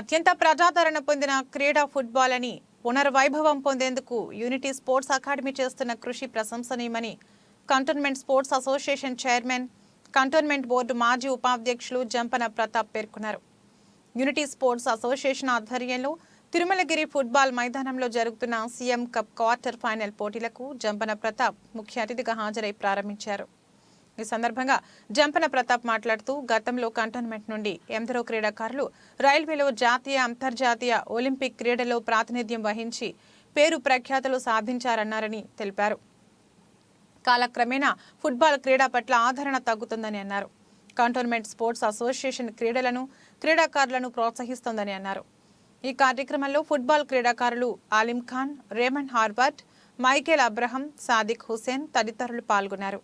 అత్యంత ప్రజాదరణ పొందిన క్రీడా ఫుట్బాల్ అని పునర్వైభవం పొందేందుకు యూనిటీ స్పోర్ట్స్ అకాడమీ చేస్తున్న కృషి ప్రశంసనీయమని cantonment sports association chairman, cantonment board మాజీ ఉపాధ్యక్షులు జంపన ప్రతాప్ పేర్కొన్నారు. యూనిటీ స్పోర్ట్స్ అసోసియేషన్ ఆధ్వర్యంలో తిరుమలగిరి ఫుట్బాల్ మైదానంలో జరుగుతున్న సీఎం కప్ క్వార్టర్ ఫైనల్ పోటీలకు జంపన ప్రతాప్ ముఖ్య అతిథిగా హాజరై ప్రారంభించారు. ఈ సందర్భంగా జంపన ప్రతాప్ మాట్లాడుతూ గతంలో కంటోన్మెంట్ నుండి ఎందరో క్రీడాకారులు రైల్వేలో జాతీయ, అంతర్జాతీయ, ఒలింపిక్ క్రీడలో ప్రాతినిధ్యం వహించి పేరు ప్రఖ్యాతులు సాధించారన్నారని తెలిపారు. కాలక్రమేణా ఫుట్బాల్ క్రీడ పట్ల ఆదరణ తగ్గుతుందని అన్నారు. కంటోన్మెంట్ స్పోర్ట్స్ అసోసియేషన్ క్రీడాకారులను ప్రోత్సహిస్తోందని అన్నారు. ఈ కార్యక్రమంలో ఫుట్బాల్ క్రీడాకారులు Alim Khan, Raymond Herbert, Michael Abraham, Sadiq Hussain తదితరులు పాల్గొన్నారు.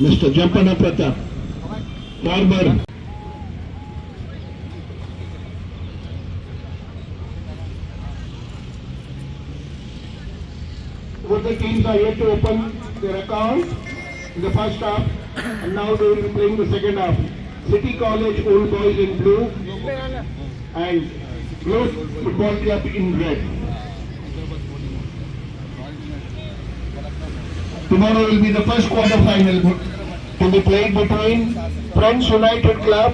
Mr. Jampana Pratap, former both the teams are yet to open their accounts in the first half, and now they will be playing the second half. City College Old Boys in blue and Globe Football Club in red. Tomorrow will be the first quarter final to be played between Friends United Club